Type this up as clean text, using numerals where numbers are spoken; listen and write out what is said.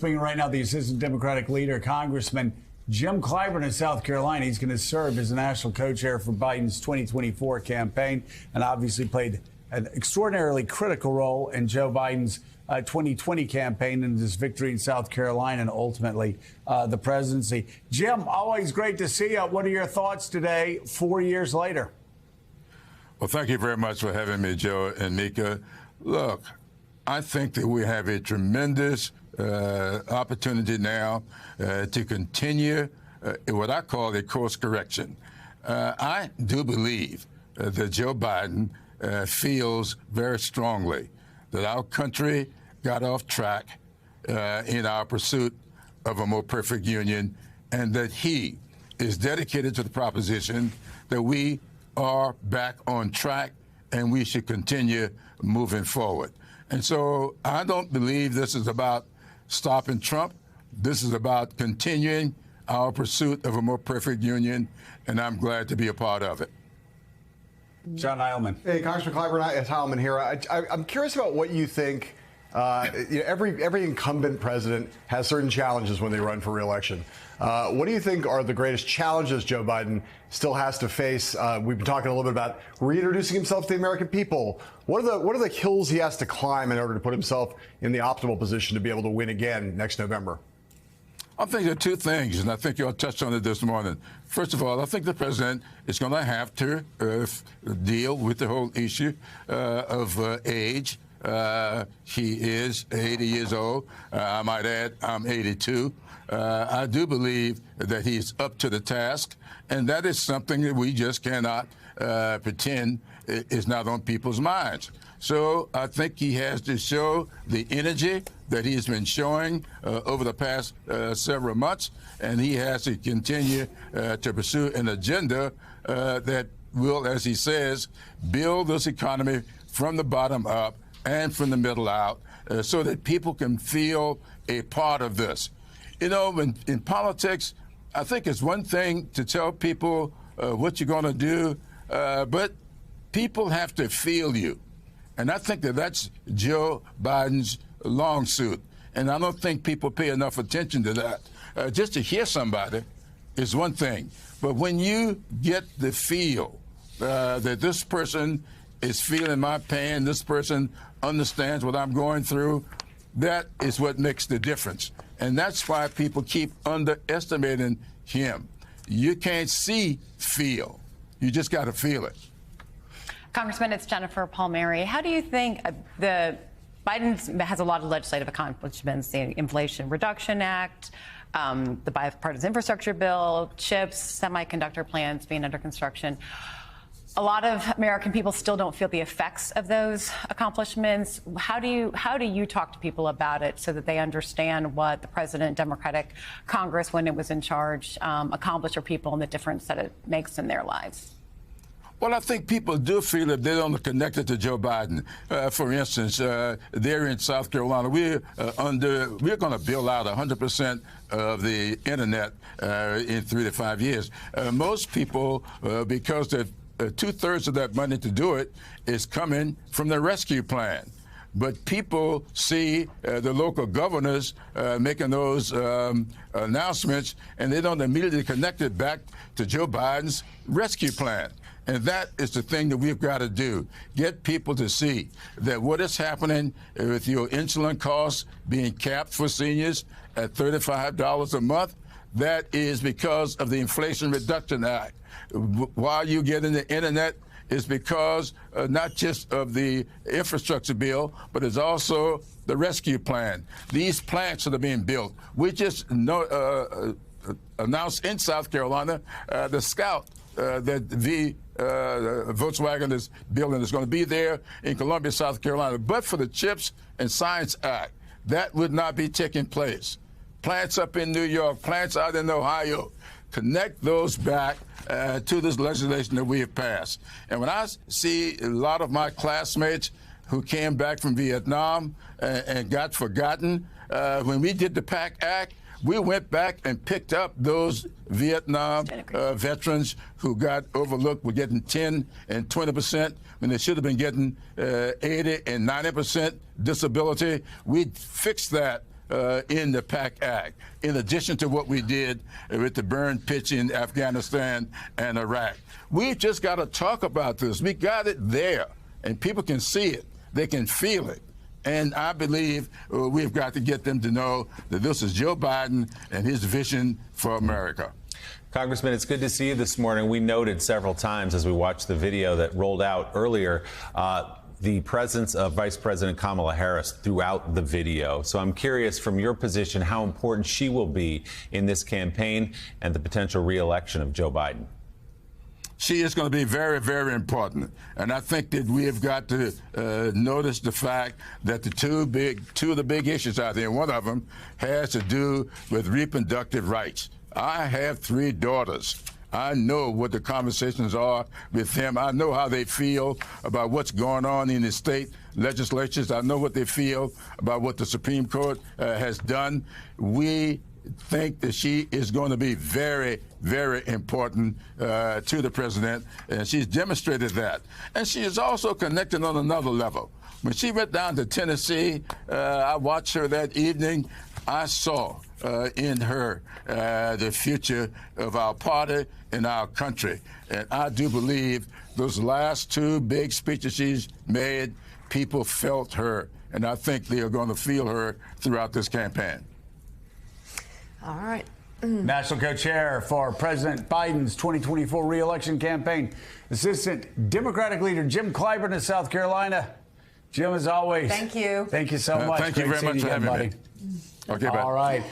Speaking right now, the Assistant Democratic Leader, Congressman Jim Clyburn in South Carolina. He's going to serve as the national co-chair for Biden's 2024 campaign and obviously played an extraordinarily critical role in Joe Biden's 2020 campaign and his victory in South Carolina and ultimately the presidency. Jim, always great to see you. What are your thoughts today, 4 years later? Well, thank you very much for having me, Joe and Mika. Look, I think that we have a tremendous opportunity now to continue what I call a course correction. I do believe that Joe Biden feels very strongly that our country got off track in our pursuit of a more perfect union, and that he is dedicated to the proposition that we are back on track and we should continue moving forward. And so I don't believe this is about stopping Trump. This is about continuing our pursuit of a more perfect union, and I'm glad to be a part of it. John Eilman. Hey, Congressman Clyburn, it's Eilman here. I'm curious about what you think. Every incumbent president has certain challenges when they run for re-election. What do you think are the greatest challenges Joe Biden still has to face? We've been talking a little bit about reintroducing himself to the American people. What are the hills he has to climb in order to put himself in the optimal position to be able to win again next November? I think there are two things, and I think you all touched on it this morning. First of all, I think the president is going to have to deal with the whole issue of age. He is 80 years old. I might add, I'm 82. I do believe that he's up to the task, and that is something that we just cannot pretend is not on people's minds. So I think he has to show the energy that he's been showing over the past several months, and he has to continue to pursue an agenda that will, as he says, build this economy from the bottom up and from the middle out so that people can feel a part of this. You know, in politics, I think it's one thing to tell people what you're going to do, but people have to feel you. And I think that that's Joe Biden's long suit. And I don't think people pay enough attention to that. Just to hear somebody is one thing. But when you get the feel that this person is feeling my pain, this person understands what I'm going through, that is what makes the difference. And that's why people keep underestimating him. You can't see feel. You just got to feel it. Congressman, it's Jennifer Palmieri. How do you think Biden has a lot of legislative accomplishments, the Inflation Reduction Act, the bipartisan infrastructure bill, CHIPS, semiconductor plants being under construction. A lot of American people still don't feel the effects of those accomplishments. How do you talk to people about it so that they understand what the president, Democratic Congress, when it was in charge, accomplished for people and the difference that it makes in their lives? Well, I think people do feel that they don't connect it to Joe Biden. For instance, there in South Carolina, we're going to build out 100% of the internet in 3 to 5 years. Most people, because they're 2/3 of that money to do it is coming from the rescue plan. But people see the local governors making those announcements, and they don't immediately connect it back to Joe Biden's rescue plan. And that is the thing that we've got to do, get people to see that what is happening with your insulin costs being capped for seniors at $35 a month, that is because of the Inflation Reduction Act. While you get in the internet, is because not just of the infrastructure bill, but it's also the rescue plan. These plants that are being built. We just announced in South Carolina the Scout that Volkswagen is building is going to be there in Columbia, South Carolina. But for the CHIPS and Science Act, that would not be taking place. Plants up in New York, plants out in Ohio, connect those back to this legislation that we have passed. And when I see a lot of my classmates who came back from Vietnam and got forgotten, when we did the PAC Act, we went back and picked up those Vietnam veterans who got overlooked. We're getting 10 and 20% when they should have been getting 80 and 90% disability. We fixed that in the PAC Act, in addition to what we did with the burn pitch in Afghanistan and Iraq. We've just got to talk about this. We got it there, and people can see it. They can feel it. And I believe we've got to get them to know that this is Joe Biden and his vision for America. Congressman, it's good to see you this morning. We noted several times as we watched the video that rolled out earlier the presence of Vice President Kamala Harris throughout the video. So I'm curious, from your position, how important she will be in this campaign and the potential re-election of Joe Biden. She is going to be very, very important. And I think that we have got to notice the fact that the two of the big issues out there, one of them has to do with reproductive rights. I have 3 daughters. I know what the conversations are with them. I know how they feel about what's going on in the state legislatures. I know what they feel about what the Supreme Court has done. We think that she is going to be very, very important to the president, and she's demonstrated that. And she is also connected on another level. When she went down to Tennessee, I watched her that evening. I saw in her the future of our party and our country. And I do believe those last 2 big speeches she's made, people felt her. And I think they are going to feel her throughout this campaign. All right. National co-chair for President Biden's 2024 re-election campaign, Assistant Democratic Leader Jim Clyburn of South Carolina. Jim, as always. Thank you. Thank you so much. Thank you very much for having me. Okay, all right.